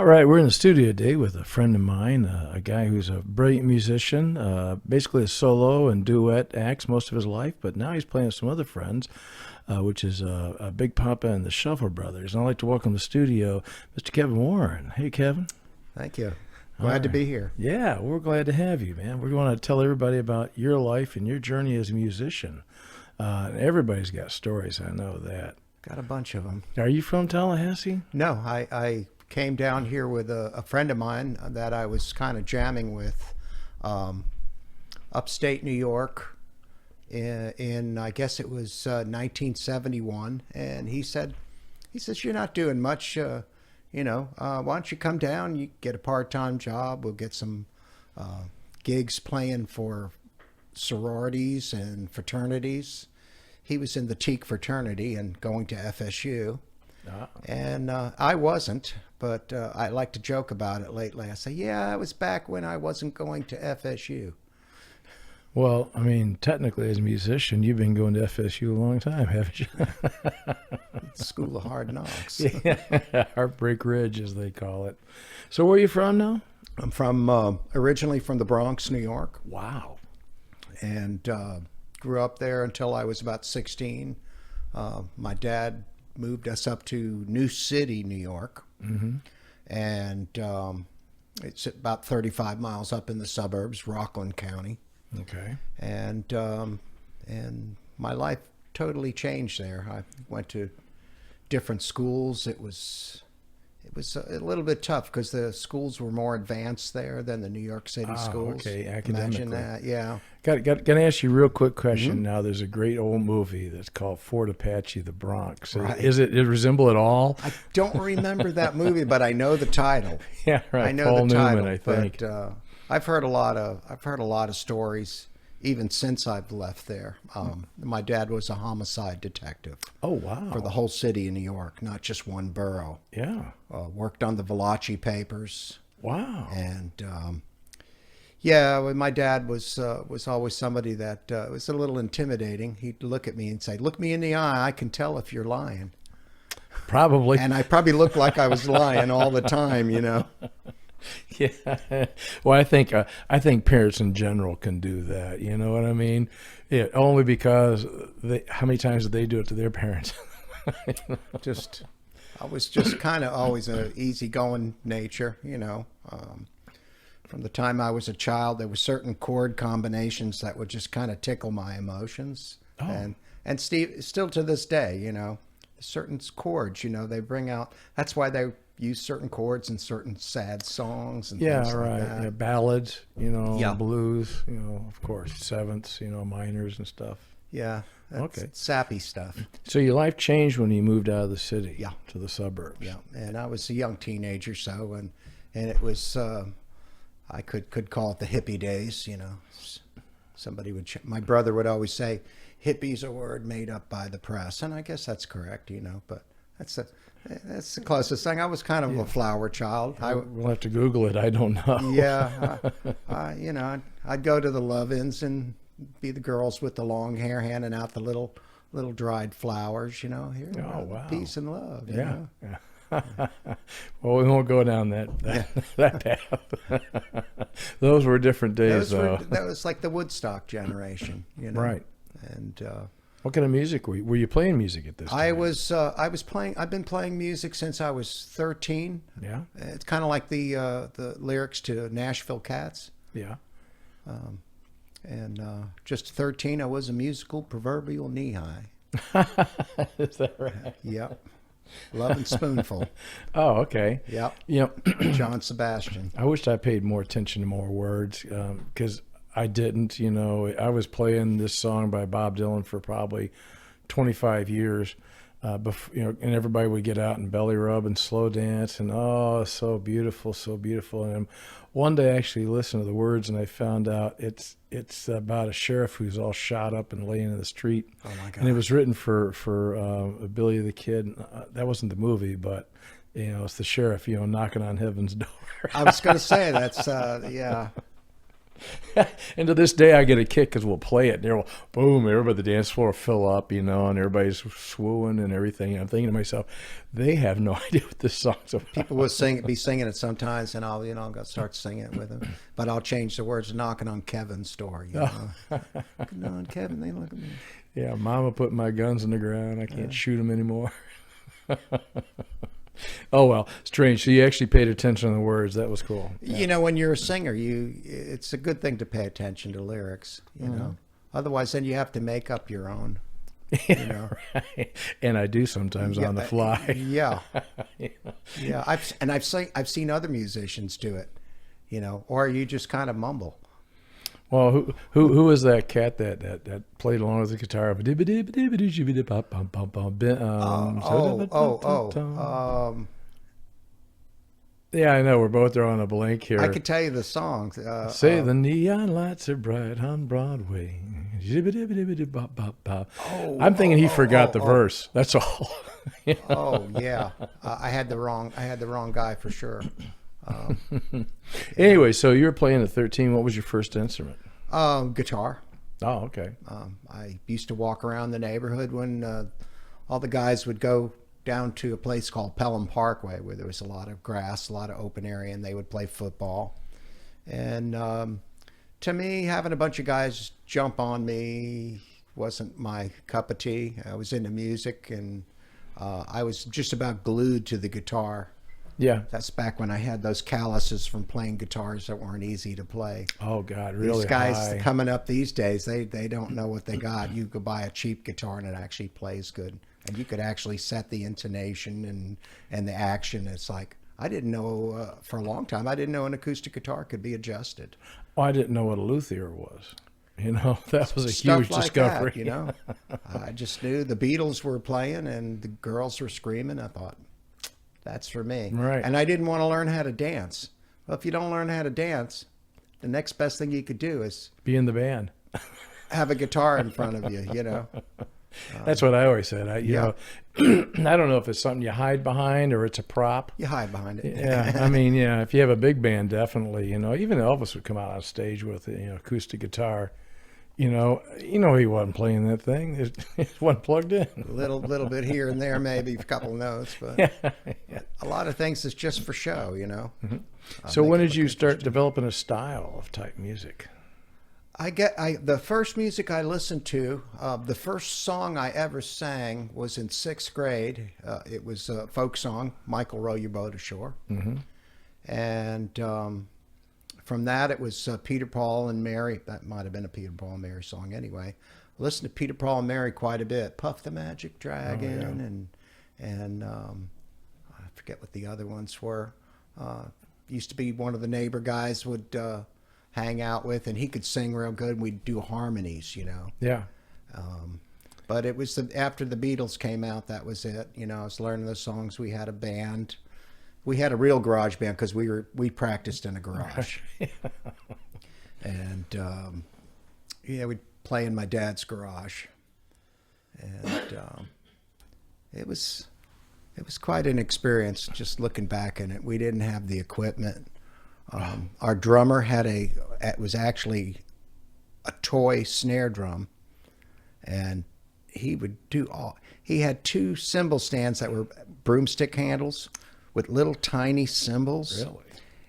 All right, we're in the studio today with a friend of mine, a guy who's a brilliant musician, basically a solo and duet acts most of his life, but now he's playing with some other friends, which is Big Papa and the Shuffle Brothers. And I'd like to welcome to the studio Mr. Kevin Warren. Hey, Kevin. Thank you. Glad to be here. Yeah, we're glad to have you, man. We're going to tell everybody about your life and your journey as a musician. Everybody's got stories, I know that. Got a bunch of them. Are you from Tallahassee? No, I came down here with a friend of mine that I was kind of jamming with upstate New York in I guess it was 1971. And he says, you're not doing much, why don't you come down, you get a part-time job, we'll get some gigs playing for sororities and fraternities. He was in the Teak fraternity and going to FSU. And I wasn't, but I like to joke about it lately. I say, yeah, I was back when I wasn't going to FSU. Well, I mean, technically as a musician, you've been going to FSU a long time, haven't you? School of Hard Knocks. Yeah, Heartbreak Ridge, as they call it. So where are you from now? I'm from originally from the Bronx, New York. Wow. And grew up there until I was about 16. My dad moved us up to New City, New York. Mm-hmm. And it's about 35 miles up in the suburbs, Rockland County. Okay. And my life totally changed there. I went to different schools. It was a little bit tough because the schools were more advanced there than the New York City schools. Okay, academically. Imagine that, yeah. Got to ask you a real quick question now. There's a great old movie that's called Fort Apache, The Bronx. Right. Does it resemble it all? I don't remember that movie, but I know the title. Yeah, right. I know Paul the title, Newman, I think. But I've heard a lot of stories even since I've left there. My dad was a homicide detective. Oh, wow. For the whole city of New York, not just one borough. Yeah. Worked on the Valachi papers. Wow. And well, my dad was always somebody that was a little intimidating. He'd look at me and say, "Look me in the eye. I can tell if you're lying." Probably. And I probably looked like I was lying all the time, Yeah. Well, I think parents in general can do that. You know what I mean? Yeah. Only because how many times did they do it to their parents? I was just kind of always an easygoing nature, From the time I was a child, there were certain chord combinations that would just kind of tickle my emotions. Oh. And still to this day, certain chords, they bring out. That's why they use certain chords in certain sad songs and things right. like that. Yeah, ballads, Yeah. blues, of course, sevenths, minors and stuff. Yeah. That's sappy stuff. So your life changed when you moved out of the city, Yeah. to the suburbs. Yeah. And I was a young teenager, and it was I could call it the hippie days. Somebody my brother would always say, "Hippie's a word made up by the press," and I guess that's correct. But that's the closest thing. I was kind of a flower child. We'll have to Google it. I don't know. Yeah. I'd go to the love-ins and be the girls with the long hair handing out the little dried flowers. Here, wow. Peace and love. Yeah. Well, we won't go down that path. Those were different days, though. That was like the Woodstock generation, Right. And what kind of music were you playing music at this time? I've been playing music since I was 13. Yeah. It's kind of like the lyrics to Nashville Cats. Yeah. And just 13, I was a musical proverbial knee high. Is that right? Yep. Love and Spoonful. Oh, okay. Yep. John Sebastian. I wished I paid more attention to more words because I didn't. I was playing this song by Bob Dylan for probably 25 years. And everybody would get out and belly rub and slow dance, and so beautiful, so beautiful. And one day I actually listened to the words, and I found out it's about a sheriff who's all shot up and laying in the street. Oh my God! And it was written for Billy the Kid. That wasn't the movie, but it's the sheriff, knocking on heaven's door. I was going to say that's yeah. And to this day, I get a kick because we'll play it, and they'll boom, everybody, the dance floor will fill up, and everybody's swooning and everything. And I'm thinking to myself, they have no idea what this song's about. People will be singing it sometimes, and I'll go start singing it with them. But I'll change the words, knocking on Kevin's door. Knocking on Kevin, they look at me. Yeah, Mama put my guns in the ground. I can't shoot them anymore. Oh, well, strange. So you actually paid attention to the words. That was cool. Yeah. When you're a singer, it's a good thing to pay attention to lyrics, Otherwise, then you have to make up your own, Right. And I do sometimes on the fly. Yeah. Yeah. I've seen other musicians do it, or you just kind of mumble. Well, who was that cat that played along with the guitar? Yeah, I know. We're both drawing a blank here. I could tell you the songs. Say the neon lights are bright on Broadway. I'm thinking he forgot the verse. That's all. Oh yeah, I had the wrong guy for sure. Anyway, so you were playing at 13. What was your first instrument? Guitar. Oh, okay. I used to walk around the neighborhood when all the guys would go down to a place called Pelham Parkway, where there was a lot of grass, a lot of open area, and they would play football. And to me, having a bunch of guys jump on me wasn't my cup of tea. I was into music, and I was just about glued to the guitar. Yeah. That's back when I had those calluses from playing guitars that weren't easy to play. Oh, God, really? These guys high. coming up these days, they don't know what they got. You could buy a cheap guitar and it actually plays good. And you could actually set the intonation and the action. It's like, I didn't know, for a long time, I didn't know an acoustic guitar could be adjusted. Oh, I didn't know what a luthier was. That was a Stuff huge like discovery. That, I just knew the Beatles were playing and the girls were screaming. I thought, that's for me. Right. And I didn't want to learn how to dance. Well, if you don't learn how to dance, the next best thing you could do is be in the band. Have a guitar in front of you, That's what I always said. I don't know if it's something you hide behind or it's a prop. You hide behind it. Yeah, I mean, if you have a big band, definitely. Even Elvis would come out on stage with acoustic guitar. He wasn't playing that thing. It wasn't plugged in. A little bit here and there, maybe a couple of notes, but a lot of things is just for show, Mm-hmm. So when did you start developing a style of type music? The first music I listened to, the first song I ever sang was in 6th grade. It was a folk song, Michael, Row Your Boat Ashore. Mm-hmm. And from that, it was Peter, Paul, and Mary. That might have been a Peter, Paul, and Mary song anyway. I listened to Peter, Paul, and Mary quite a bit. Puff the Magic Dragon, and I forget what the other ones were. Used to be one of the neighbor guys would hang out with, and he could sing real good, and we'd do harmonies, Yeah. But it was after the Beatles came out, that was it. I was learning those songs. We had a band. We had a real garage band because we practiced in a garage. And we'd play in my dad's garage. And it was quite an experience just looking back in it. We didn't have the equipment. Our drummer it was actually a toy snare drum, and he had 2 cymbal stands that were broomstick handles with little tiny cymbals. Really?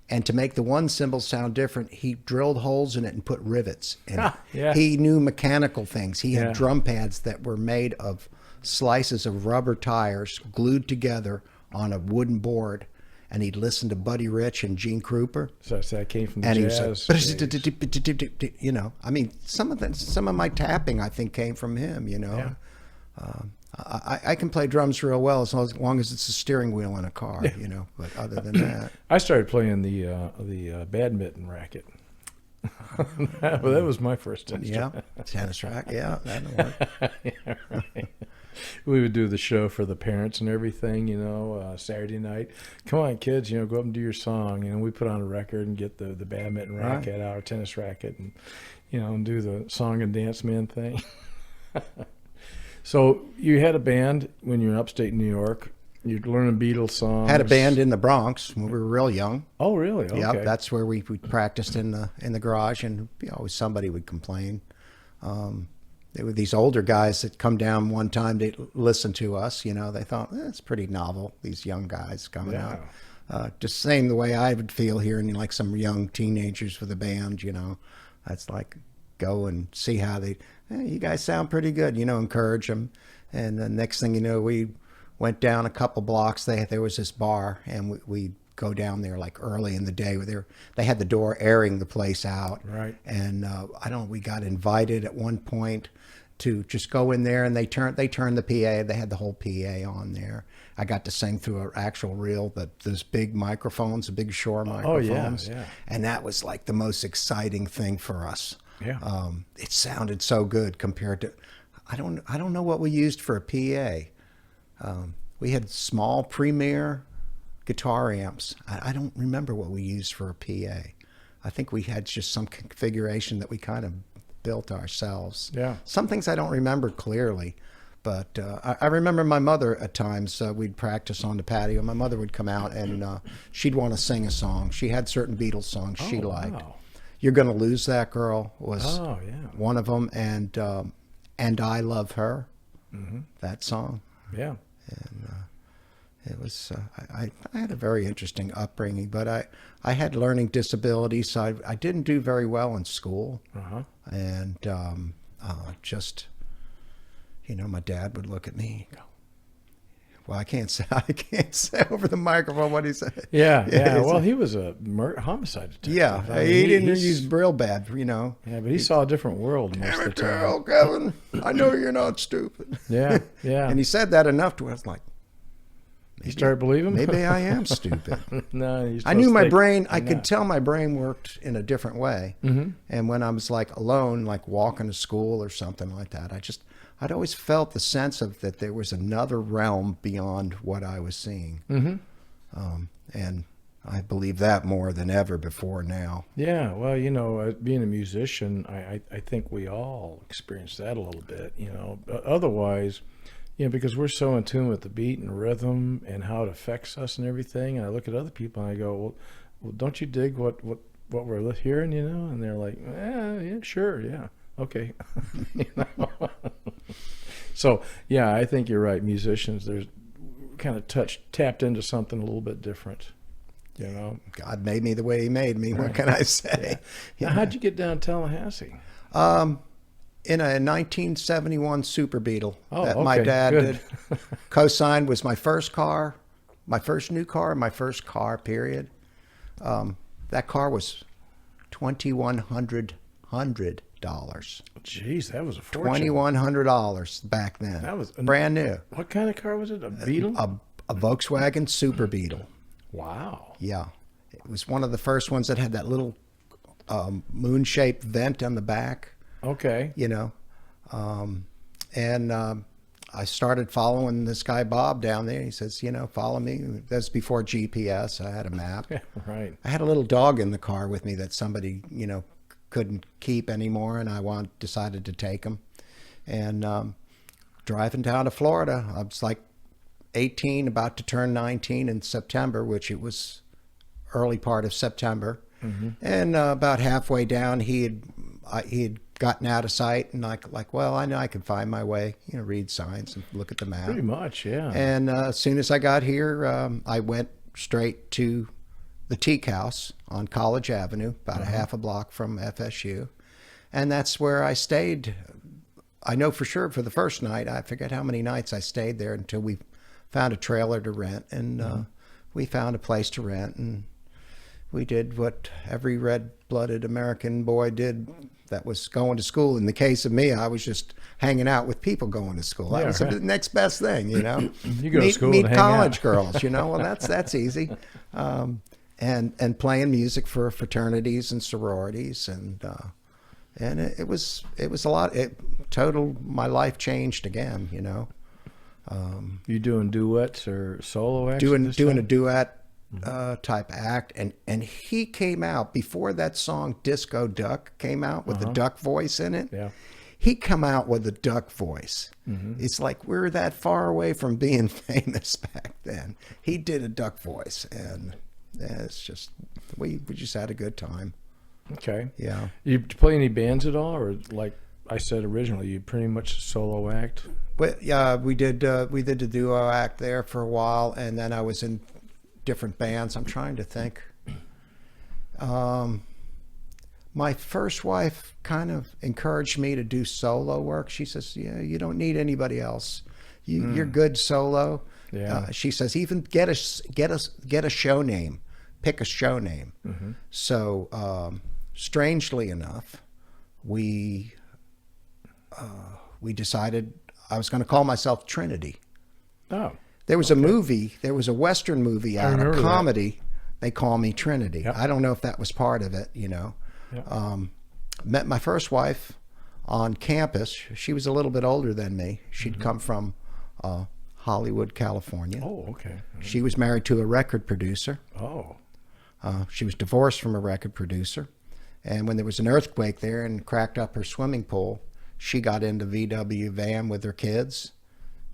And to make the one cymbal sound different, he drilled holes in it and put rivets in it. Yeah. He knew mechanical things. He had Yeah. drum pads that were made of slices of rubber tires glued together on a wooden board. And he'd listen to Buddy Rich and Gene Krupa. So that came from the And he jazz. was like, I mean, some of my tapping, I think, came from him, Yeah. I can play drums real well as long as it's a steering wheel in a car, but other than that. I started playing the badminton racket. Well, that was my first instrument. Yeah, tennis racket, yeah, that'll work. Yeah, right. We would do the show for the parents and everything, Saturday night. Come on, kids, go up and do your song. We put on a record and get the badminton racket out, our tennis racket, and, and do the song and dance man thing. So you had a band when you were in upstate New York. You're learning Beatles songs. Had a band in the Bronx when we were real young. Oh, really? Okay. Yeah, that's where we practiced in the garage, and always somebody would complain. There were these older guys that come down one time to listen to us. You know, they thought it's pretty novel. These young guys coming out, just same the way I would feel hearing like some young teenagers with a band. You know, that's like go and see how they. You guys sound pretty good. You know, encourage them, and the next thing you know, we went down a couple blocks. There was this bar, and we go down there like early in the day. They had the door airing the place out, right? And we got invited at one point to just go in there, and they turned the PA. They had the whole PA on there. I got to sing through an actual reel, those big microphones, the big Shure microphones, and that was like the most exciting thing for us. Yeah, it sounded so good compared to. I don't know what we used for a PA. We had small Premier guitar amps. I don't remember what we used for a PA. I think we had just some configuration that we kind of built ourselves. Yeah. Some things I don't remember clearly, but I remember my mother at times. We'd practice on the patio. My mother would come out and she'd want to sing a song. She had certain Beatles songs she liked. Wow. You're Gonna Lose That Girl was one of them, and I Love Her, that song. Yeah. And it was I had a very interesting upbringing, but I had learning disabilities, so I didn't do very well in school. And just, you know, my dad would look at me and go, well, I can't say over the microphone what he said. Yeah. Well, he was a homicide detective. Yeah, I mean, he didn't use real bad, you know. Yeah, but he saw a different world most of the time. Damn it, Kevin, I know you're not stupid. Yeah. And he said that enough to where I was like, you started believing? Maybe I am stupid. No, I knew my brain. I could tell my brain worked in a different way. And when I was like alone, like walking to school or something like that, I'd always felt the sense of that there was another realm beyond what I was seeing. And I believe that more than ever before now. Yeah, well, you know, being a musician, I think we all experience that a little bit, you know. Otherwise, you know, because we're so in tune with the beat and rhythm and how it affects us and everything. And I look at other people and I go, well, don't you dig what we're hearing, you know? And they're like, yeah, sure, yeah, okay. You know? So, yeah, I think you're right. Musicians, there's kind of tapped into something a little bit different, you know? God made me the way he made me. What can I say? Now, how'd you get down to Tallahassee? In a 1971 Super Beetle that okay, my dad good. did. Co-signed was my first car, my first new car, my first car, period. That car was $2,100. Jeez, that was a fortune. $2,100 back then. That was brand new. What kind of car was it? A Beetle? A Volkswagen Super Beetle. Wow. Yeah. It was one of the first ones that had that little moon-shaped vent on the back. Okay. You know, and I started following this guy Bob down there. He says, you know, follow me. That's before GPS. I had a map. Yeah, right. I had a little dog in the car with me that somebody, you know, couldn't keep anymore, and I decided to take him. And driving down to Florida, I was like 18, about to turn 19 in September, which it was early part of September. And about halfway down, he had gotten out of sight, and like, well, I know I can find my way, you know, read signs and look at the map. Pretty much, yeah. And as soon as I got here, I went straight to the Teak House on College Avenue, about a half a block from FSU. And that's where I stayed. I know for sure for the first night. I forget how many nights I stayed there until we found a trailer to rent. And we found a place to rent, and we did what every red-blooded American boy did that was going to school. In the case of me, I was just hanging out with people going to school. That was the next best thing, you know. You go to school meet and hang college out. girls, you know. Well, that's easy. And playing music for fraternities and sororities, and it was a lot. My life changed again, you know. You doing duets or solo acts? Doing a duet type act, and he came out before that song Disco Duck came out with the duck voice in it. Yeah. he come out with a duck voice. It's like we're that far away from being famous back then. He did a duck voice, and it's just we just had a good time. Okay. Yeah. You play any bands at all, or like I said originally, you pretty much a solo act? But yeah, we did the duo act there for a while, and then I was in different bands. I'm trying to think. My first wife kind of encouraged me to do solo work. She says, "Yeah, you don't need anybody else. You're good solo." Yeah. She says, "Even get a show name, pick a show name." So, strangely enough, we decided I was going to call myself Trinity. Oh. There was a movie, there was a Western movie out, a comedy. They call me Trinity. Yep. I don't know if that was part of it, you know. Yep. Met my first wife on campus. She was a little bit older than me. She'd come from Hollywood, California. Oh, okay. She was married to a record producer. Oh. She was divorced from a record producer. And when there was an earthquake there and cracked up her swimming pool, she got into VW van with her kids,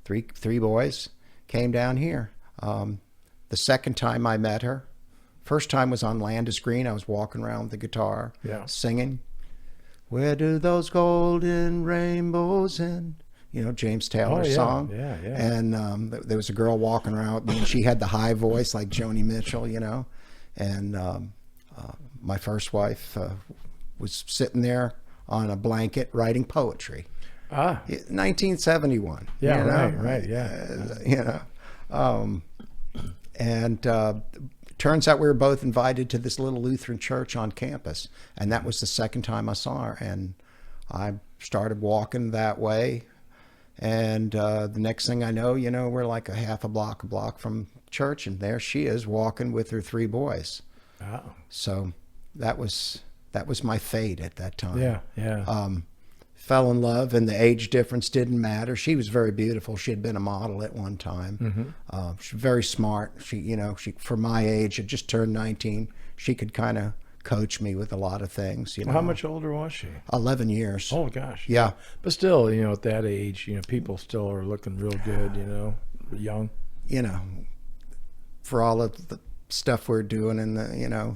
three boys, came down here. The second time I met her, first time was on Landis Green. I was walking around with the guitar, singing, "Where do those golden rainbows end?" You know, James Taylor's song. Yeah. And there was a girl walking around with me, and she had the high voice like Joni Mitchell, you know. And my first wife was sitting there on a blanket writing poetry. 1971. Yeah, you know? right, yeah. You know. And turns out we were both invited to this little Lutheran church on campus. And that was the second time I saw her. And I started walking that way. And the next thing I know, you know, we're like a block from church. And there she is walking with her three boys. Oh. So that was my fate at that time. Yeah. Fell in love, and the age difference didn't matter. She was very beautiful. She had been a model at one time. She's very smart. She for my age, had just turned 19. She could kind of coach me with a lot of things. You know, How much older was she? 11 years. Oh gosh. Yeah. But still, you know, at that age, you know, people still are looking real good. You know, young. You know, for all of the stuff we're doing and the, you know,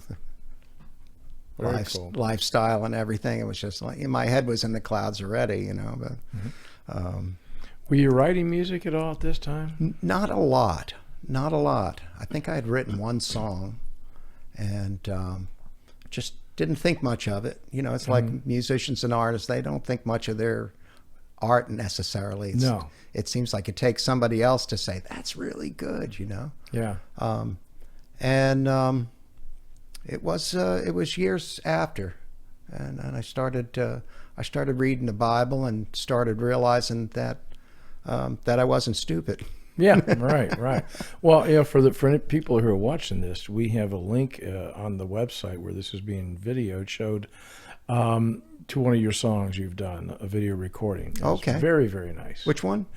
Cool. lifestyle and everything, it was just like my head was in the clouds already, you know. But Were you writing music at all at this time? not a lot. I think I had written one song, and just didn't think much of it. You know, it's like musicians and artists; they don't think much of their art necessarily. No. It seems like it takes somebody else to say that's really good. You know. Yeah. It was years after, and I started reading the Bible and started realizing that I wasn't stupid. Yeah, right. Well, you know, for people who are watching this, we have a link on the website where this is being videoed, showed to one of your songs you've done, a video recording. It's Okay. very, very nice. Which one?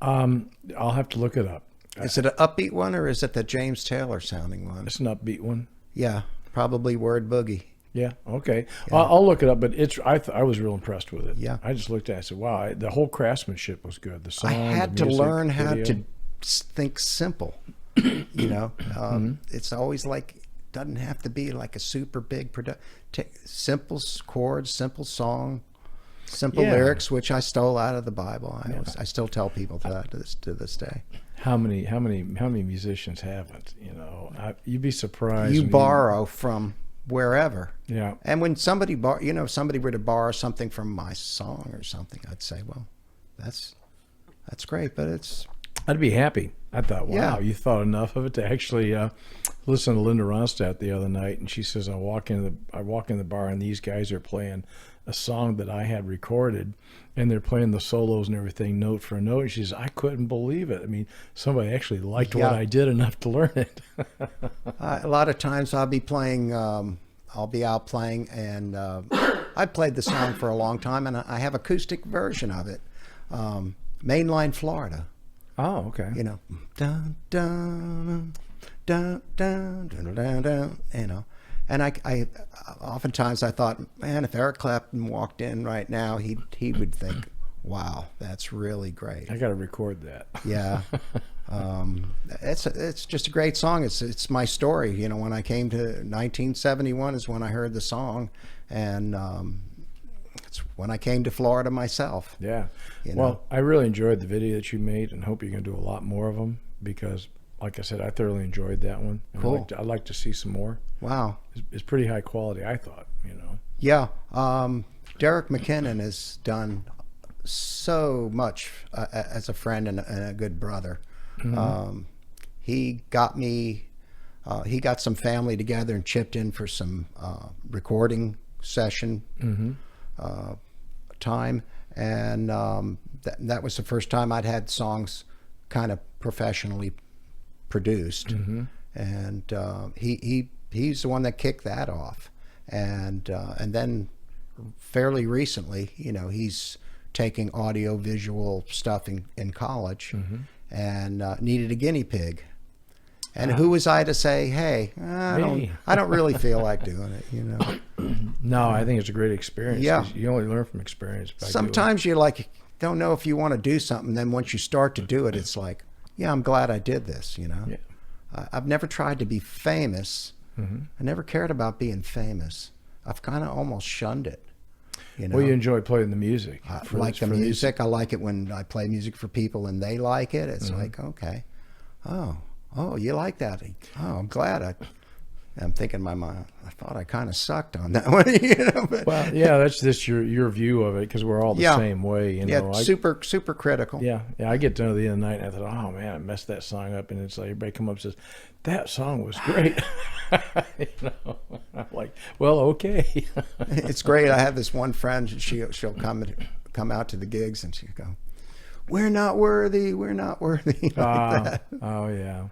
I'll have to look it up. Is it an upbeat one, or is it the James Taylor sounding one? It's an upbeat one. Yeah, probably Word Boogie. Yeah. Okay. I'll look it up, but I was real impressed with it. Yeah. I just looked at it and said, wow, the whole craftsmanship was good. The song, I had the to music, learn how video. to think simple. You know, it's always like, doesn't have to be like a super big simple chords, simple song, simple lyrics, which I stole out of the Bible. I still tell people that to this day. How many musicians haven't? You know, you'd be surprised. You borrow from wherever. Yeah. And when somebody somebody were to borrow something from my song or something, I'd say, well, that's great, but it's. I'd be happy. I thought, wow, Yeah. you thought enough of it to actually listen to Linda Ronstadt the other night, and she says, I walk in the bar, and these guys are playing a song that I had recorded, and they're playing the solos and everything note for note. And she says, I couldn't believe it. I mean, somebody actually liked what I did enough to learn it. A lot of times I'll be playing. I'll be out playing, and I played the song for a long time, and I have acoustic version of it. Mainline Florida. Oh, okay. You know, dun dun dun dun dun dun dun. You know, I oftentimes I thought, man, if Eric Clapton walked in right now, he would think, wow, that's really great. I got to record that. Yeah. It's just a great song. It's my story. You know, when I came to 1971 is when I heard the song, and it's when I came to Florida myself. Yeah. You know? Well, I really enjoyed the video that you made, and hope you're going to do a lot more of them because, like I said, I thoroughly enjoyed that one. And Cool. I'd like to see some more. Wow. It's pretty high quality, I thought. You know. Yeah. Derek McKinnon has done so much as a friend and a good brother. Mm-hmm. He got me. He got some family together and chipped in for some recording session time, and that was the first time I'd had songs kind of professionally produced. Mm-hmm. And he's the one that kicked that off, and then fairly recently, you know, he's taking audio visual stuff in college, and needed a guinea pig. And who was I to say, hey, I don't really feel like doing it, you know? No, I think it's a great experience. Yeah. 'Cause you only learn from experience. By Sometimes you like don't know if you want to do something. Then once you start to do it, it's like, yeah, I'm glad I did this, you know? Yeah. I've never tried to be famous. Mm-hmm. I never cared about being famous. I've kind of almost shunned it. You know? Well, you enjoy playing the music. I like the music. I like it when I play music for people and they like it. It's like, okay, oh, you like that? Oh, I'm glad. I'm thinking in my mind, I thought I kind of sucked on that one. You know, but, Well, yeah, that's just your view of it because we're all the Yeah. same way. You know, super critical. Yeah, I get to know the other night and I thought, oh man, I messed that song up, and it's like everybody come up and says, that song was great. You know, I'm like, well, okay. It's great. I have this one friend. She'll come out to the gigs and she'll go, "We're not worthy. We're not worthy." Like that. Oh yeah.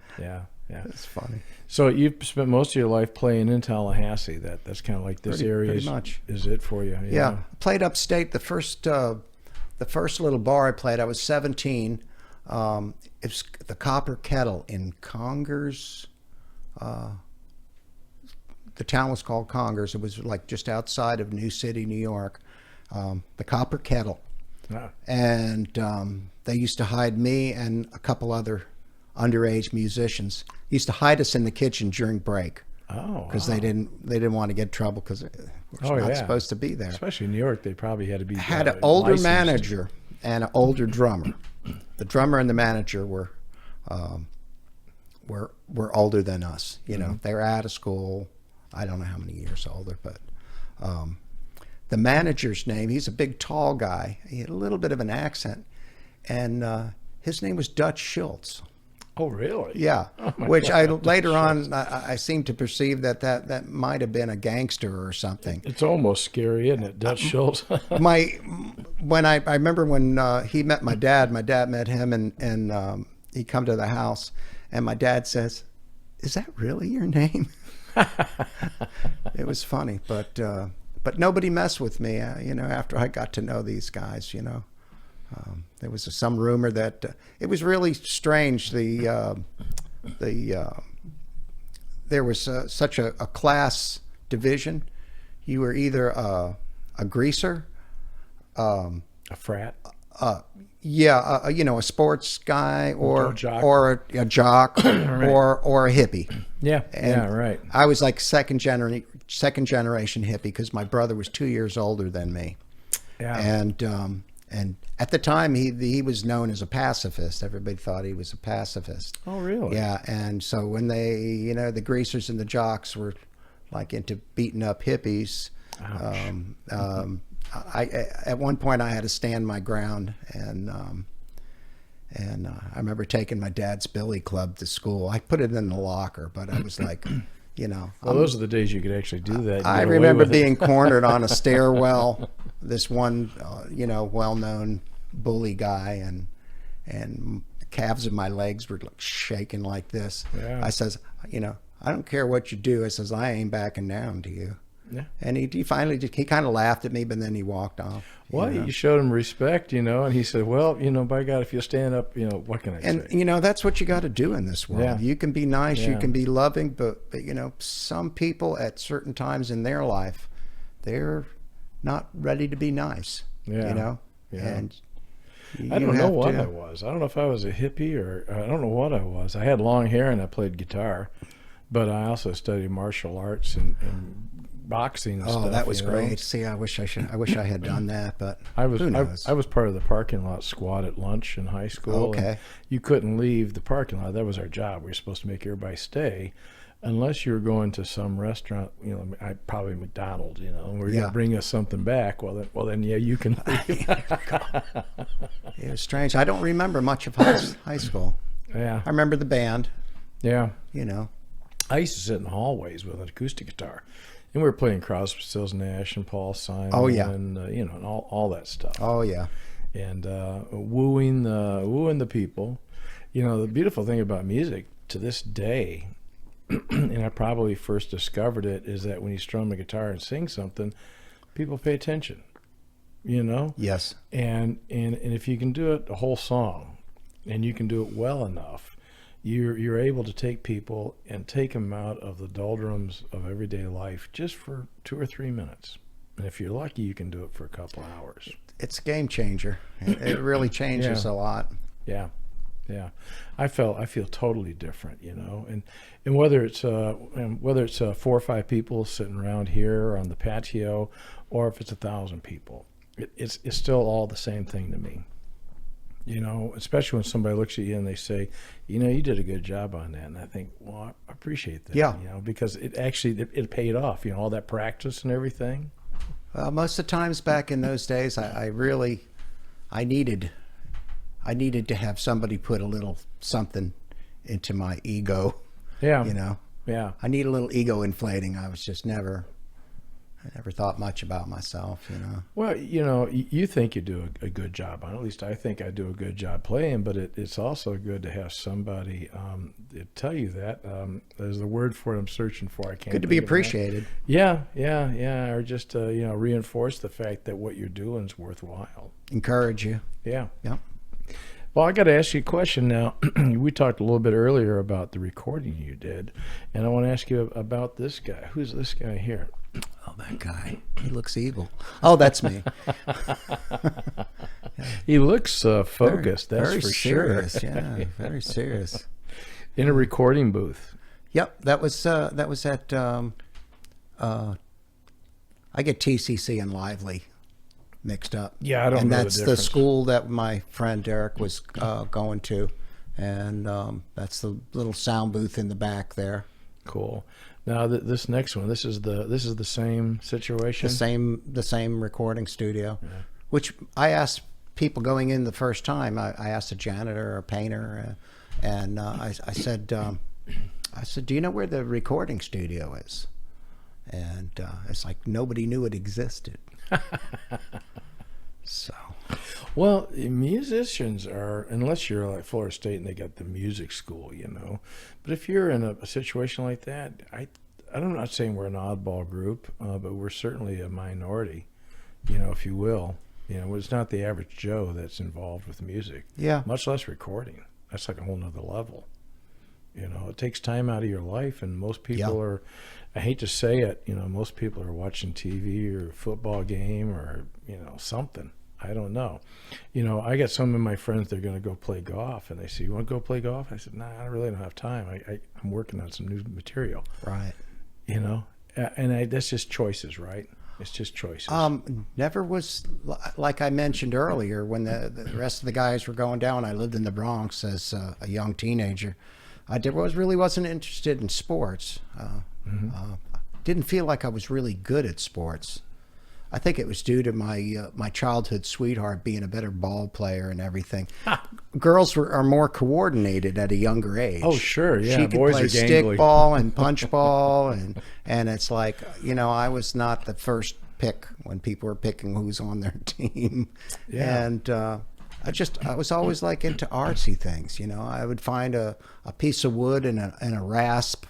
It's funny. So you've spent most of your life playing in Tallahassee. That's kind of like this area. Pretty much. Is it for you? Yeah. Played upstate. The first little bar I played, I was 17. It was the Copper Kettle in Congers. The town was called Congers. It was like just outside of New City, New York. The Copper Kettle. Ah. And they used to hide me and a couple other underage musicians. Used to hide us in the kitchen during break. Oh, because they didn't want to get in trouble because we're not supposed to be there. Especially in New York, they probably had to be. Had an older licensed. manager and an older drummer. The drummer and the manager were older than us. You know, they were out of school. I don't know how many years older, but the manager's name. He's a big, tall guy. He had a little bit of an accent, and his name was Dutch Schultz. Oh, really? Yeah, Oh, my which God. later on I seem to perceive that might have been a gangster or something. It's almost scary, isn't it, Dutch Schultz? When I remember when he met my dad met him and he come to the house, and my dad says, "Is that really your name?" It was funny, but nobody messed with me. You know, after I got to know these guys, you know. There was some rumor that it was really strange. There was such a class division. You were either a greaser, A frat? you know, a sports guy, or a jock. or a jock, Right. or a hippie. Yeah, And yeah, right. I was like second generation hippie because my brother was 2 years older than me. Yeah. And at the time he was known as a pacifist. Everybody thought he was a pacifist. Oh, really? Yeah, and so when the greasers and the jocks were like into beating up hippies, I at one point I had to stand my ground, and I remember taking my dad's billy club to school. I put it in the locker, but I was like, you know, Well, those are the days you could actually do that. and I get away remember with it. being cornered on a stairwell. This one, well-known bully guy, and the calves of my legs were like shaking like this. Yeah. I says, I don't care what you do. I says, I ain't backing down to you. Yeah. And he finally he kind of laughed at me, but then he walked off. Well, know. you showed him respect, and he said, well, by God, if you stand up, what can I And say? that's what you got to do in this world. Yeah. You can be nice, you Yeah. can be loving, but some people at certain times in their life, they're not ready to be nice. Yeah. And I don't know have what to- I was. I don't know if I was a hippie or I don't know what I was. I had long hair and I played guitar, but I also studied martial arts and boxing and stuff. Oh, that was great. See, I wish I had done that, but who knows? I was part of the parking lot squad at lunch in high school. Okay. And you couldn't leave the parking lot. That was our job. We were supposed to make everybody stay, unless you were going to some restaurant. Probably McDonald's. And we're going to bring us something back. Well, then, yeah, you can leave. It was strange. I don't remember much of high school. Yeah. I remember the band. Yeah. I I used to sit in the hallways with an acoustic guitar, and we were playing Crosby, Stills, Nash, and Paul Simon. Oh, yeah. And and all that stuff. Oh yeah. And wooing the people. The beautiful thing about music to this day, and I probably first discovered it, is that when you strum a guitar and sing something, people pay attention. Yes. And if you can do it a whole song, and you can do it well enough, you're able to take people and take them out of the doldrums of everyday life just for 2 or 3 minutes. And if you're lucky, you can do it for a couple hours. It's a game changer. It really changes a lot. Yeah. I feel totally different, and whether it's 4 or 5 people sitting around here on the patio, or if it's 1,000 people, it's still all the same thing to me. Especially when somebody looks at you and they say, you did a good job on that. And I think, well, I appreciate that. Yeah. Because it actually, it paid off, all that practice and everything. Well, most of the times back in those days, I needed to have somebody put a little something into my ego. Yeah. Yeah. I need a little ego inflating. I never thought much about myself. Well, you think you do a good job on it. At least I think I do a good job playing, but it's also good to have somebody tell you that. There's the word for it I'm searching for. I can't. Good to be think of it. appreciated. Yeah. Or just reinforce the fact that what you're doing is worthwhile. Encourage you. Yeah. Yeah. Well, I got to ask you a question now. We talked a little bit earlier about the recording you did, and I want to ask you about this guy. Who's this guy here? Oh, that guy. He looks evil. Oh, that's me. He looks focused. Very that's for serious. sure. Yeah, very serious. In a recording booth. Yep, that was at. I get TCC and Lively mixed up. Yeah, I don't and know the that's the difference. school that my friend Derek was going to, and that's the little sound booth in the back there. Cool. Now this next one, this is the same situation. The same recording studio, which I asked people going in the first time. I asked a janitor or a painter, and I said, do you know where the recording studio is? And it's like nobody knew it existed. So, well, musicians are, unless you're like Florida State and they got the music school, But if you're in a situation like that, I'm not saying we're an oddball group, but we're certainly a minority, if you will. It's not the average Joe that's involved with music. Yeah. Much less recording. That's like a whole nother level. It takes time out of your life, and most people are, I hate to say it, most people are watching TV or a football game or, something. I don't know. I got some of my friends, they're going to go play golf, and they say, you want to go play golf? I said, nah, I really don't have time. I'm working on some new material. right. And that's just choices, right? It's just choices. Never was, like I mentioned earlier, when the rest of the guys were going down. I lived in the Bronx as a young teenager. I really wasn't interested in sports. Didn't feel like I was really good at sports. I think it was due to my childhood sweetheart being a better ball player and everything. Girls are more coordinated at a younger age. Oh, sure, yeah. She could Boys play are stick gangly. ball and punch ball, and it's like, I was not the first pick when people were picking who's on their team. Yeah. And I was always like into artsy things. I would find a piece of wood and a rasp,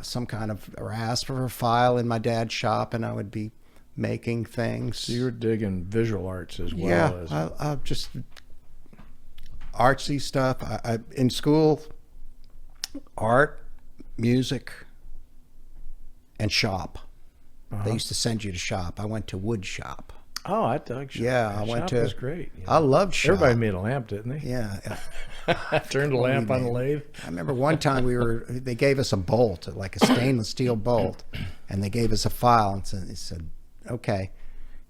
some kind of, or asked for a file in my dad's shop, and I would be making things. So you're digging visual arts as well Yeah, as I just artsy stuff. I in school, art, music, and shop. They used to send you to shop. I went to wood shop. Oh, I dug shop. Yeah, I went shop to. was great. You know? I loved shop. Everybody made a lamp, didn't they? Yeah. Turned a lamp on the lathe. I remember one time they gave us a bolt, like a stainless steel bolt, and they gave us a file and said, okay,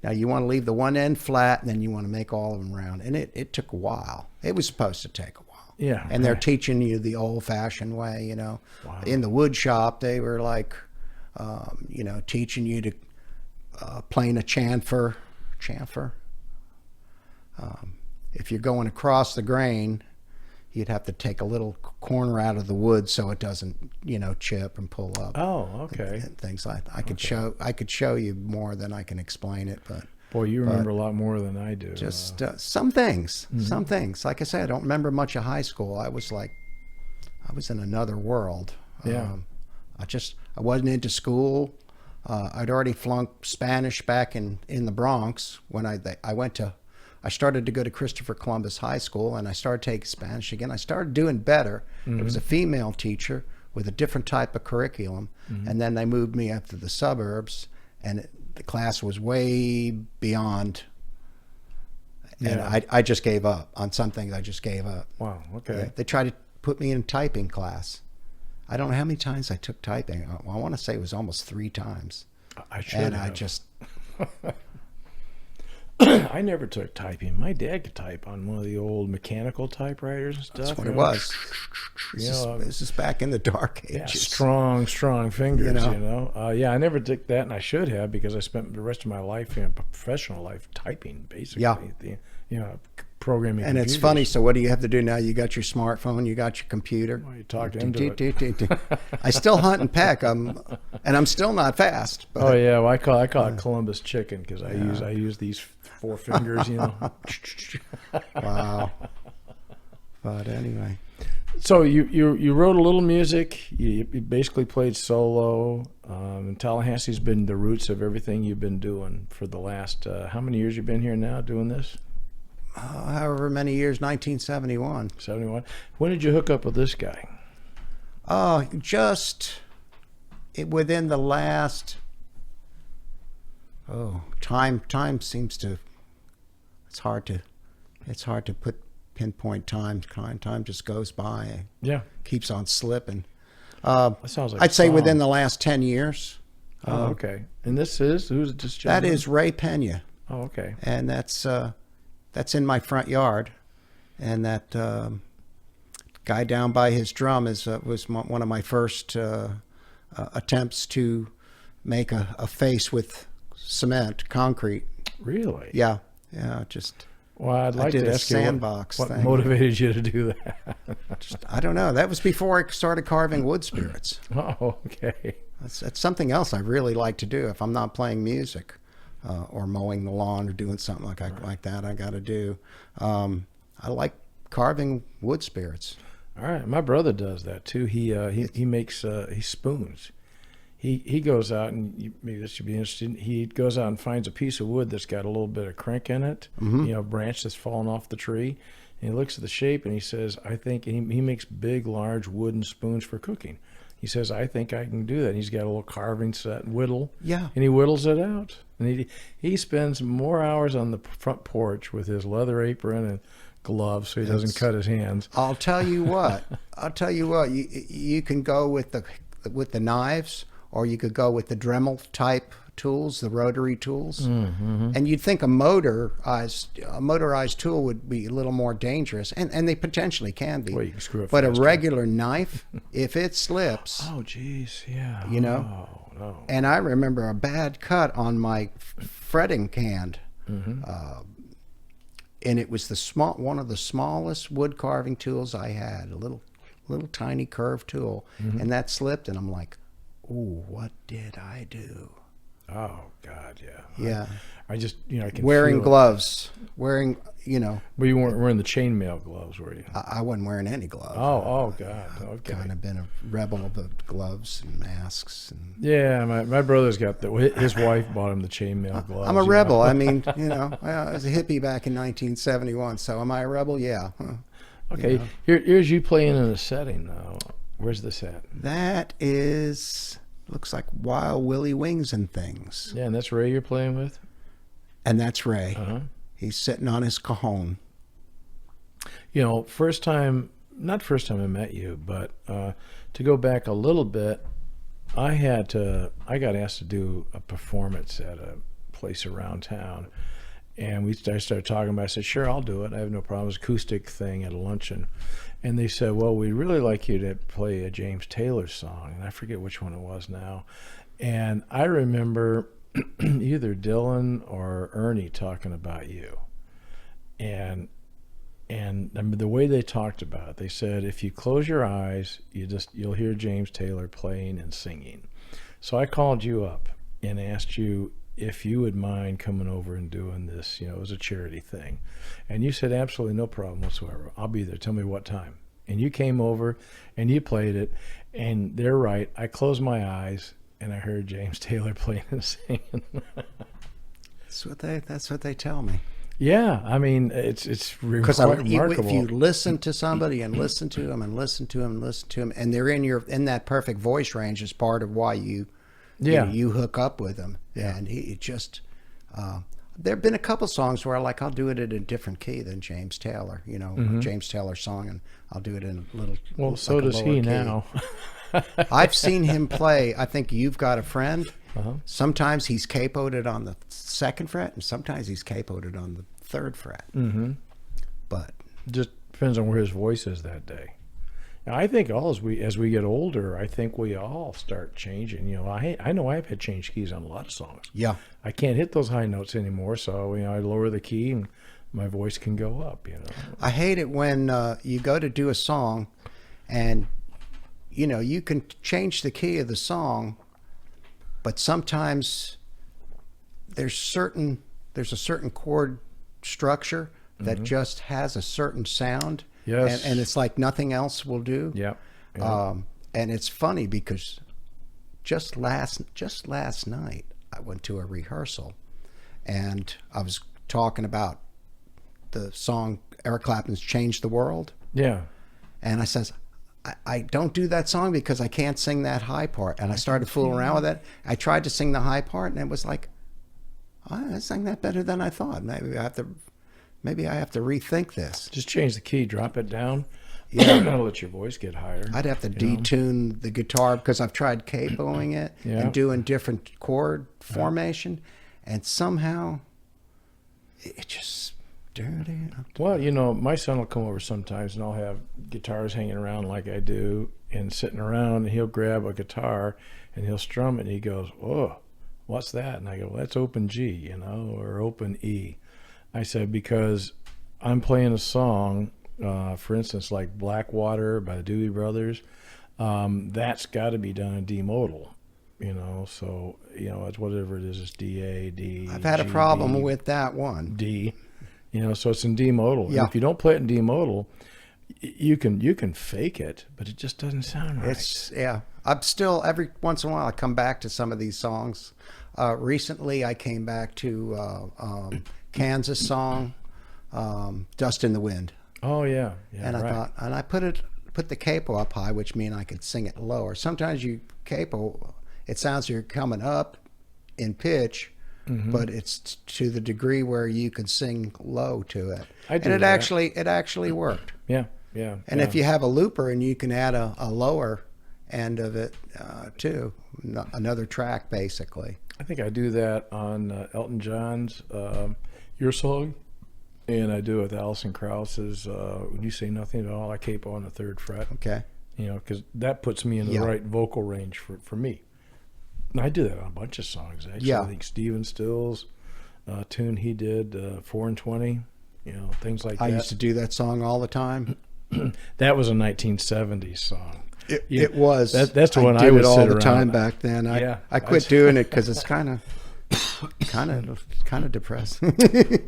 now you want to leave the one end flat, and then you want to make all of them round. And it took a while. It was supposed to take a while. Yeah. And they're teaching you the old-fashioned way, you know. Wow. In the wood shop, they were like, you know, teaching you to plane a chamfer. If you're going across the grain, you'd have to take a little corner out of the wood so it doesn't, you know, chip and pull up. Oh, okay. And things like that. I could show you more than I can explain it, but Boy, you remember a lot more than I do. just some things. Some things. Like I said, I don't remember much of high school. I was in another world. Yeah. I wasn't into school. I'd already flunked Spanish back in the Bronx when I started to go to Christopher Columbus High School, and I started taking Spanish again. I started doing better. It was a female teacher with a different type of curriculum, and then they moved me up to the suburbs, and the class was way beyond. And I just gave up on some things. I just gave up. Wow. Okay. They tried to put me in typing class. I don't know how many times I took typing. I want to say it was almost 3 times. I should And have. I just, I never took typing. My dad could type on one of the old mechanical typewriters and stuff. that's what you it know? was. You know, This is back in the dark yeah, ages. strong fingers, You you know? know. Yeah, I never did that, and I should have, because I spent the rest of my life, you know, professional life, typing, basically. Yeah. You know, programming And it's computers. funny. So what do you have to do now? You got your smartphone, you got your computer. Well, you talked into it. I still hunt and peck. And I'm still not fast. But Oh yeah, well, I call it Columbus chicken, because I use these 4 fingers, you know. wow. But anyway, So you wrote a little music. You basically played solo. And Tallahassee's been the roots of everything you've been doing for the last how many years you've been here now doing this? however many years, 1971. 71. When did you hook up with this guy? Within the last. Time seems to. It's hard to pinpoint time. Time just goes by. Yeah, Keeps on slipping. that sounds like I'd say song. within the last 10 years. Oh, okay. And this is who's this? That gentleman? is Ray Pena, Oh, okay. and that's in my front yard, and that guy down by his drum was one of my first attempts to make a face with cement, concrete. Really? Yeah, just Well, I'd like did to a ask you sandbox what thing. motivated you to do that. I don't know. That was before I started carving wood spirits. Oh, okay. That's something else I really like to do if I'm not playing music. Or mowing the lawn or doing something like that I got to do. I like carving wood spirits. All right, my brother does that too. He makes he spoons. He goes out, and maybe this should be interesting. He goes out and finds a piece of wood that's got a little bit of crink in it, you know, a branch that's fallen off the tree. And he looks at the shape and he says, "I think." And he makes big, large wooden spoons for cooking. He says, "I think I can do that." And he's got a little carving set and whittle. Yeah. And he whittles it out. And he spends more hours on the front porch with his leather apron and gloves so he doesn't cut his hands. I'll tell you what. You can go with the knives, or you could go with the Dremel type tools, the rotary tools. And you'd think a motorized tool would be a little more dangerous, and they potentially can be. Well, you can screw up but a faster. regular knife, if it slips, Oh, geez, yeah. You know? Oh, no. and I remember a bad cut on my fretting hand. And it was one of the smallest wood carving tools I had, a little tiny curved tool, and that slipped, and I'm like, "Ooh, what did I do?" Oh God, yeah. Yeah. I just, I can Wearing feel it. gloves. But you weren't wearing the chainmail gloves, were you? I wasn't wearing any gloves. Oh God. Okay. Kind of been a rebel of the gloves and masks. And Yeah, my brother's got his wife bought him the chainmail gloves. I'm a rebel. I mean, I was a hippie back in 1971. So am I a rebel? Yeah. Okay, here's you playing in a setting though. Where's this at? That looks like Wild Willie Wings and Things. Yeah, and that's Ray you're playing with? And that's Ray. Uh-huh. He's sitting on his cajon. Not first time I met you, but to go back a little bit, I got asked to do a performance at a place around town. And I started talking about it. I said, sure, I'll do it. I have no problem. It was an acoustic thing at a luncheon. And they said, well, we'd really like you to play a James Taylor song. And I forget which one it was now. And I remember either Dylan or Ernie talking about you. And I mean, the way they talked about it, they said, if you close your eyes, you'll hear James Taylor playing and singing. So I called you up and asked you if you would mind coming over and doing this. It was a charity thing. And you said, absolutely no problem whatsoever. I'll be there. Tell me what time. And you came over and you played it. And they're right. I closed my eyes and I heard James Taylor playing and singing. That's what they tell me. Yeah, I mean, it's Because quite remarkable. if you listen to somebody and listen to them and listen to them and listen to them, and they're in that perfect voice range, is part of why you hook up with them. Yeah. And it just there have been a couple songs where I'll do it in a different key than James Taylor. A James Taylor song, and I'll do it in a little. Well, like so a does lower he key. now. I've seen him play. I think You've Got a Friend. Uh-huh. Sometimes he's capoed it on the 2nd fret, and sometimes he's capoed it on the 3rd fret. Mm-hmm. But Just depends on where his voice is that day. Now, I think as we get older, I think we all start changing. I know I've had changed keys on a lot of songs. yeah, I can't hit those high notes anymore, so I lower the key and my voice can go up. I hate it when you go to do a song, and you can change the key of the song, but sometimes there's a certain chord structure that just has a certain sound. Yes. And it's like nothing else will do. Yeah. And it's funny because just last night I went to a rehearsal, and I was talking about the song Eric Clapton's "Change the World." Yeah. And I says, I don't do that song because I can't sing that high part. And I started fooling around with it. I tried to sing the high part, and it was like, I sang that better than I thought. Maybe I have to rethink this. Just change the key, drop it down. Yeah. That'll let your voice get higher. I'd have to detune the guitar because I've tried capoing it and doing different chord formation, and somehow it just. Well, my son will come over sometimes, and I'll have guitars hanging around like I do, and sitting around, and he'll grab a guitar, and he'll strum it, and he goes, "Oh, what's that?" And I go, "Well, that's open G, or open E." I said, because I'm playing a song, for instance, like Blackwater by the Doobie Brothers, that's got to be done in D modal, so, it's whatever it is, it's D, A, D. I've had a G, problem D, with that one. D, so it's in D modal. Yeah. And if you don't play it in D modal, you can fake it, but it just doesn't sound right. I'm still, every once in a while I come back to some of these songs. Recently I came back to Kansas song, Dust in the Wind. Oh yeah. And I thought, and I put the capo up high, which means I could sing it lower. Sometimes you capo, it sounds you're coming up in pitch, but it's to the degree where you can sing low to it. It actually worked. Yeah. And if you have a looper and you can add a lower end of it too, another track basically. I think I do that on Elton John's Your Song, and I do it with Alison Krauss's When You Say Nothing at All. I capo on the 3rd fret. Okay. Because that puts me in the right vocal range for me. And I do that on a bunch of songs, actually. Yeah. I think Stephen Stills, tune he did, 4 and 20, things like that. I used to do that song all the time. That was a 1970s song. It was. That's the one I would did it all sit the around. time back then. I quit doing it because it's kind of kind of depressing.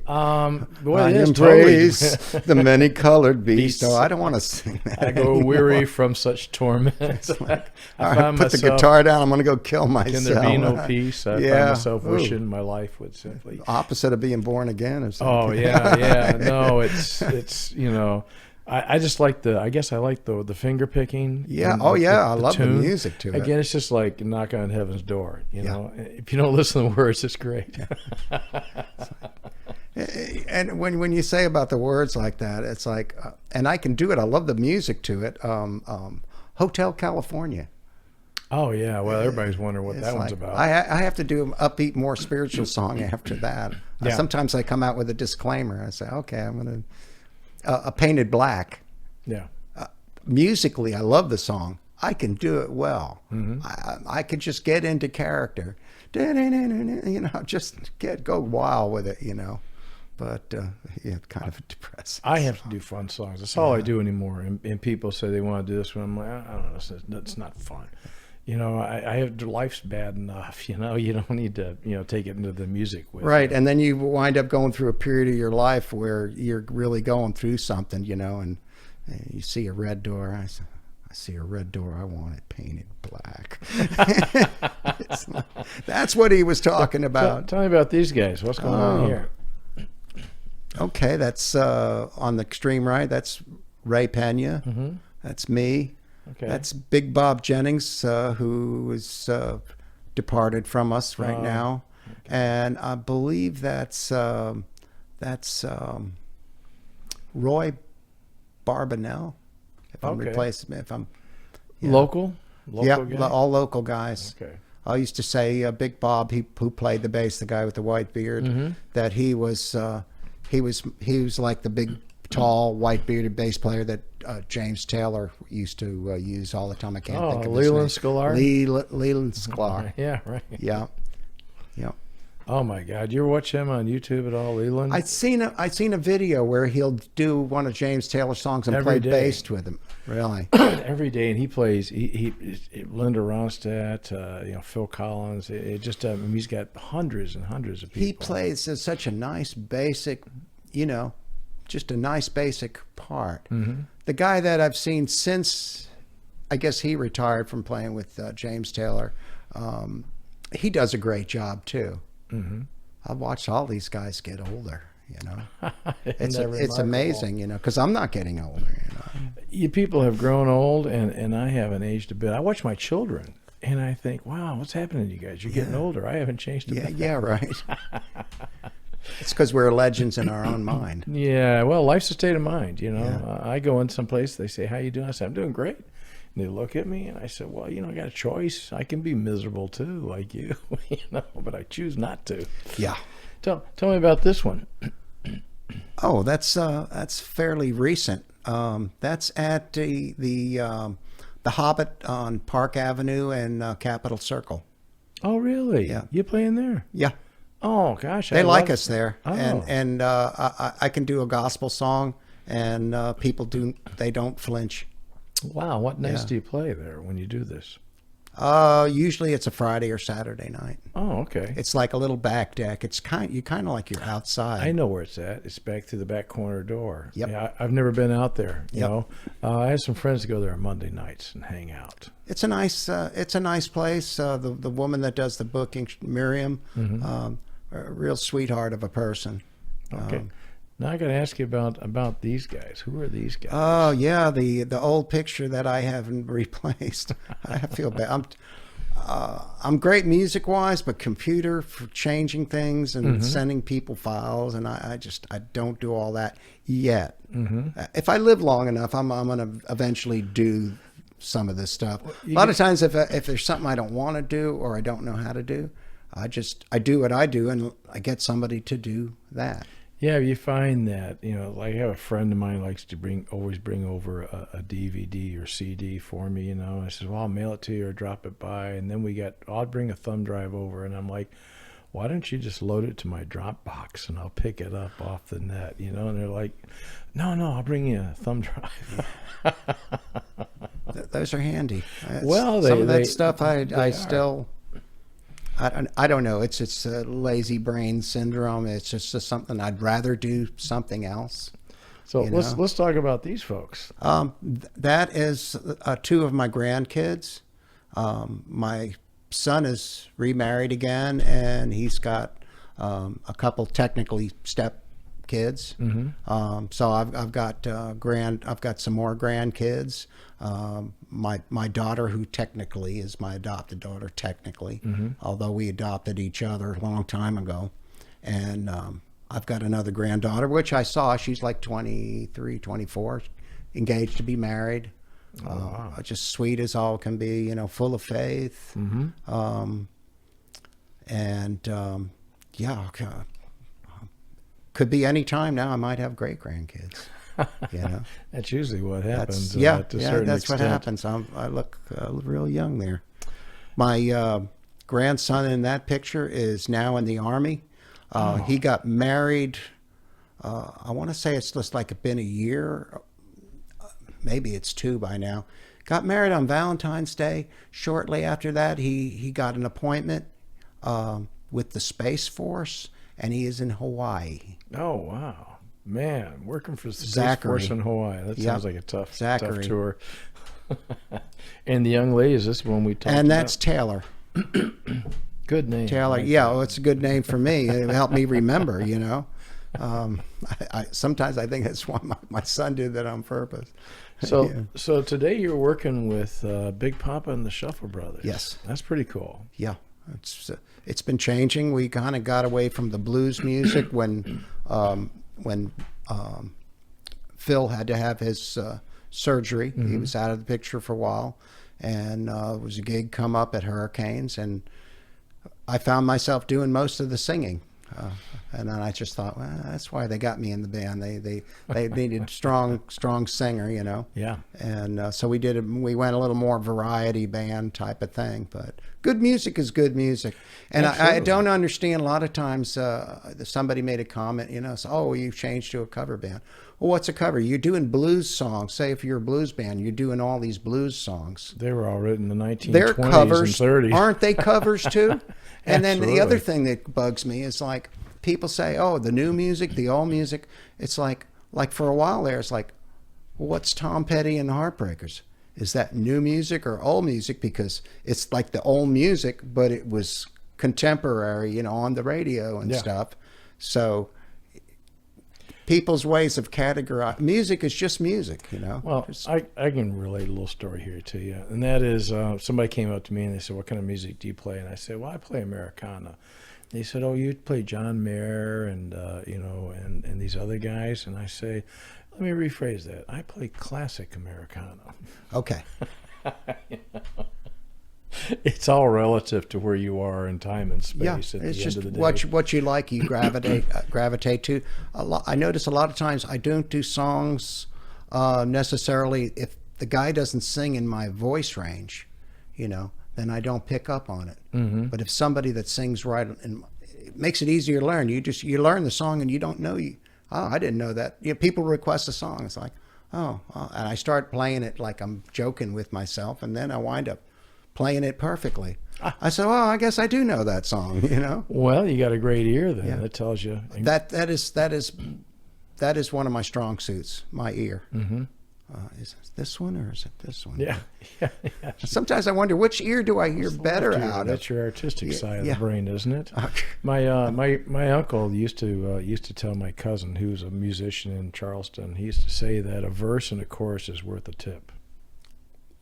Well, I it is embrace totally. the many-colored beast. Beasts. Oh, I don't want to sing that. I go weary from such torment. All I right, find put the myself, guitar down. I'm going to go kill myself. can there be no peace? I Yeah. find myself Ooh. wishing my life would simply. Opposite of being born again or something. Oh yeah. No, it's you know, I just like I guess I like the finger picking. Yeah. and Oh, the- yeah. I the love the tune. music to it. Again, it's just like knocking on heaven's door. You Yeah. know, if you don't listen to the words, it's great. And when you say about the words like that, it's like, and I can do it. I love the music to it. Hotel California. Oh yeah. Well, everybody's wondering what It's that one's like, about. I have to do an upbeat, more spiritual song after that. Yeah. Sometimes I come out with a disclaimer. I say, okay, I'm going to, a Painted Black. Yeah. Musically, I love the song. I can do it well. Mm-hmm. I could just get into character. You know, just go wild with it, you know. But yeah, kind of depressing. I have to do fun songs. That's all I do anymore. And people say they want to do this one. I'm like, I don't know. It's not fun. You know, I have life's bad enough. You know, you don't need to take it into the music with. Right, and then you wind up going through a period of your life where you're really going through something, you know, and you see a red door. I see a red door. I want it painted black. That's what he was talking about. Tell me about these guys. What's going on here? Okay, that's on the extreme right. That's Ray Pena. Mm-hmm. That's me. Okay. That's Big Bob Jennings, who is departed from us right now, and I believe that's Roy Barbanel. If I'm Okay. replacing, if I'm Local yeah, guy? all local guys. Okay. I used to say Big Bob, who played the bass, the guy with the white beard, Mm-hmm. that he was like the big, tall, white bearded bass player that James Taylor used to use all the time. I can't think of his Leland name. Sklar? Leland Sklar. Yeah, right. Yeah, yeah. Oh my God! You ever watch him on YouTube at all, Leland? I'd seen a video where he'll do one of James Taylor's songs and Every play day. bass with him. Really? Every day, and he plays. He Linda Ronstadt, Phil Collins. It just he's got hundreds and hundreds of people. He plays such a nice basic, just a nice basic part. Mm-hmm. The guy that I've seen since, I guess he retired from playing with James Taylor, he does a great job too. Mm-hmm. I've watched all these guys get older. It's remarkable? amazing, because I'm not getting older. You people have grown old, and I haven't aged a bit. I watch my children, and I think, wow, what's happening to you guys? You're getting older. I haven't changed a Yeah, bit. yeah, right. It's because we're legends in our own mind. Yeah, well, life's a state of mind, Yeah. I go in someplace, they say, how you doing? I say, I'm doing great. And they look at me, and I said, well, I got a choice. I can be miserable, too, like you, but I choose not to. Yeah. Tell me about this one. Oh, that's fairly recent. That's at the Hobbit on Park Avenue and Capitol Circle. Oh, really? Yeah. You playing there? Yeah, Oh, gosh. they I like love- us there, Oh. and I can do a gospel song, and people don't flinch. Wow, what nights Yeah. do you play there when you do this? Usually it's a Friday or Saturday night. Oh, okay. It's like a little back deck. You kind of like you're outside. I know where it's at. It's back through the back corner door. Yep. Yeah, I've never been out there. You Yep. know, I have some friends that go there on Monday nights and hang out. It's a nice place. The woman that does the booking, Miriam, a real sweetheart of a person. Okay. Now I got to ask you about these guys. Who are these guys? Oh yeah, the old picture that I haven't replaced. I feel bad. I'm great music wise, but computer for changing things and sending people files, and I don't do all that yet. If I live long enough, I'm gonna eventually do some of this stuff. A lot of times, if there's something I don't want to do or I don't know how to do, I do what I do, and I get somebody to do that. Yeah, you find that, like I have a friend of mine likes to always bring over a DVD or CD for me, I says, well, I'll mail it to you or drop it by. And then I'll bring a thumb drive over, and I'm like, why don't you just load it to my Dropbox and I'll pick it up off the net, and they're like, no, I'll bring you a thumb drive. Those are handy. Well, some of that stuff I I don't know. It's a lazy brain syndrome. It's just something I'd rather do something else. So You let's know? let's talk about these folks. That is two of my grandkids. My son is remarried again, and he's got a couple technically step kids. So I've got I've got some more grandkids. My daughter, who technically is my adopted daughter, technically, although we adopted each other a long time ago, and I've got another granddaughter, which I saw. She's like 23, 24, engaged to be married. Wow. Just sweet as all can be, you know, full of faith. Yeah, could be any time now. I might have great grandkids. You know, That's usually what happens. that's to a certain that's what extent. happens. I look real young there. My grandson in that picture is now in the Army. He got married. I want to say it's just like been a year. Maybe it's 2 by now. Got married on Valentine's Day. Shortly after that, he got an appointment with the Space Force, and he is in Hawaii. Oh wow, man, working for the Space Zachary. Force in Hawaii. That Yep. sounds like a tough Zachary. tour. And the young lady is this one we talked And that's about? Taylor. Good name. Taylor. Like Yeah, that. well, it's a good name for me. It helped me remember, you know. Sometimes I think that's why my son did that on purpose. So Yeah. so today you're working with Big Papa and the Shuffle Brothers. Yes. That's pretty cool. Yeah, it's been changing. We kind of got away from the blues music when Phil had to have his surgery. He was out of the picture for a while, and there was a gig come up at Hurricanes, and I found myself doing most of the singing. And then I just thought, well, that's why they got me in the band. They needed strong singer, you know. Yeah. And so we went a little more variety band type of thing. But good music is good music. And I Absolutely. don't understand a lot of times somebody made a comment, you know, so, oh, you changed to a cover band. Well, what's a cover? You're doing blues songs. Say if you're a blues band, you're doing all these blues songs. They were all written in the 1920s They're covers, and 30s. aren't they covers too? And then the Absolutely. other thing that bugs me is like people say, "Oh, the new music, the old music." It's like for a while there, it's like, well, what's Tom Petty and the Heartbreakers? Is that new music or old music? Because it's like the old music, but it was contemporary, you know, on the radio and Yeah. stuff. So people's ways of categorizing music is just music, you know. Well, Just- I can relate a little story here to you, and that is somebody came up to me and they said, "What kind of music do you play?" And I said, "Well, I play Americana." They said, "Oh, you play John Mayer and you know, and these other guys?" And I say, "Let me rephrase that. I play classic Americana." okay. It's all relative to where you are in time and space. Yeah, at it's the just end of the day. what you like, you gravitate to. I notice a lot of times I don't do songs necessarily if the guy doesn't sing in my voice range, you know, then I don't pick up on it. But if somebody that sings right, and it makes it easier to learn. You learn the song and you don't know I didn't know that. You know, people request a song. It's like, and I start playing it like I'm joking with myself, and then I wind up playing it perfectly. I said, "Oh, I guess I do know that song," you know. Well, you got a great ear then. Yeah. That tells you. That is one of my strong suits, my ear. Is it this one or is it this one? Yeah. Yeah. Yeah. Sometimes I wonder which ear do I hear better out of. That's your artistic side of yeah. the brain, isn't it? Okay. My uncle used to tell my cousin, who's a musician in Charleston, he used to say that a verse and a chorus is worth a tip.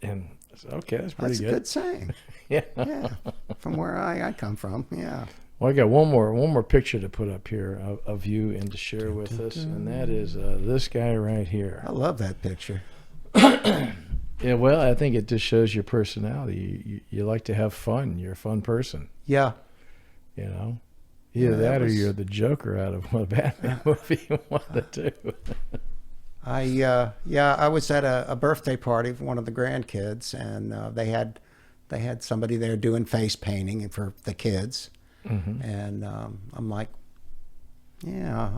And I said, okay, that's pretty That's a good. good saying. Yeah. Yeah, from where I come from. Yeah. Well, I got one more picture to put up here of you and to share with us, and that is this guy right here. I love that picture. Yeah, well, I think it just shows your personality. You like to have fun. You're a fun person. Yeah. You know, either Yeah, that that or was- you're the Joker out of a Batman movie. One of the two. I was at a birthday party for one of the grandkids, and they had somebody there doing face painting for the kids, and I'm like, yeah,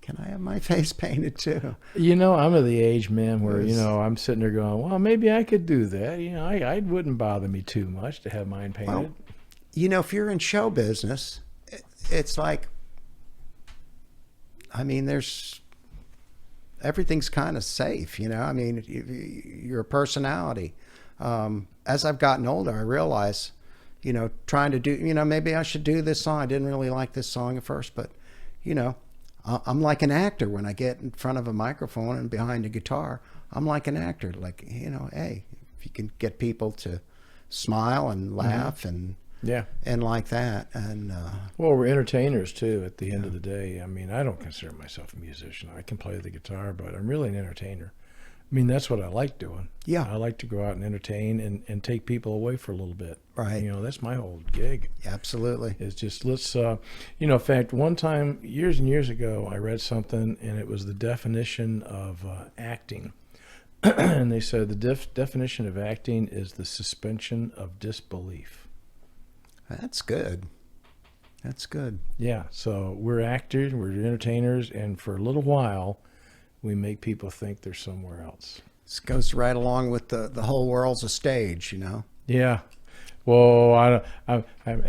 can I have my face painted too? You know, I'm of the age, man, where Yes. I'm sitting there going, well, maybe I could do that. I wouldn't bother me too much to have mine painted. you know, if you're in show business, it's like, I mean, everything's kind of safe, you know. I mean, you're a personality. As I've gotten older, I realize, you know, trying to do, you know, maybe I should do this song. I didn't really like this song at first, but, you know, I'm like an actor when I get in front of a microphone and behind a guitar. I'm like an actor, like, you know, hey, if you can get people to smile and laugh and like that. And well, we're entertainers too at the end of the day. I mean, I don't consider myself a musician. I can play the guitar, but I'm really an entertainer. I mean, that's what I like doing. Yeah. I like to go out and entertain and take people away for a little bit. Right. You know, that's my whole gig. Absolutely. It's just, let's, you know, in fact, one time, years and years ago, I read something, and it was the definition of acting. And they said the definition of acting is the suspension of disbelief. That's good. That's good. Yeah, so we're actors, we're entertainers, and for a little while, we make people think they're somewhere else. This goes right along with the whole world's a stage, you know. Yeah. Well, I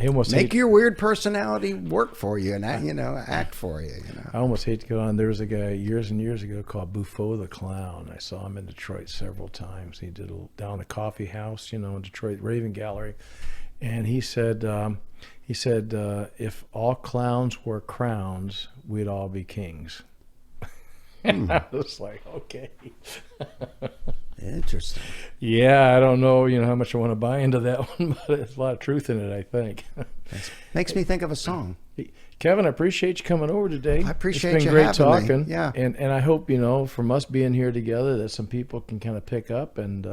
almost make your weird personality work for you and, you know, act for you, you know. I almost hate to go on. There was a guy years and years ago called Buffo the Clown. I saw him in Detroit several times. He did down a coffee house, you know, in Detroit, Raven Gallery. And he said, if all clowns wore crowns, we'd all be kings. And I was like, okay. Interesting. Yeah, I don't know, you know, how much I want to buy into that one, but there's a lot of truth in it, I think. Makes me think of a song. Kevin, I appreciate you coming over today. I appreciate it's been you great having talking. me. Yeah. And I hope, you know, from us being here together, that some people can kind of pick up and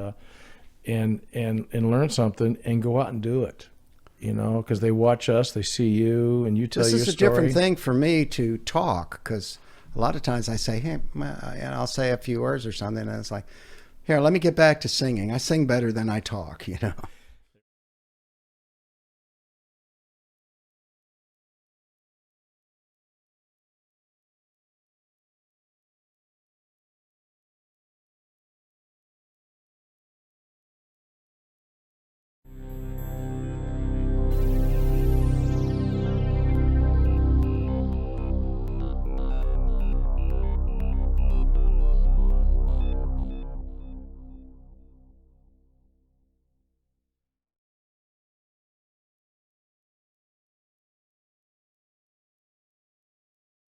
learn something and go out and do it. You know, because they watch us, they see you, and you tell your story. This is a different thing for me to talk, because a lot of times I say, hey, and I'll say a few words or something, and it's like, here, let me get back to singing. I sing better than I talk, you know.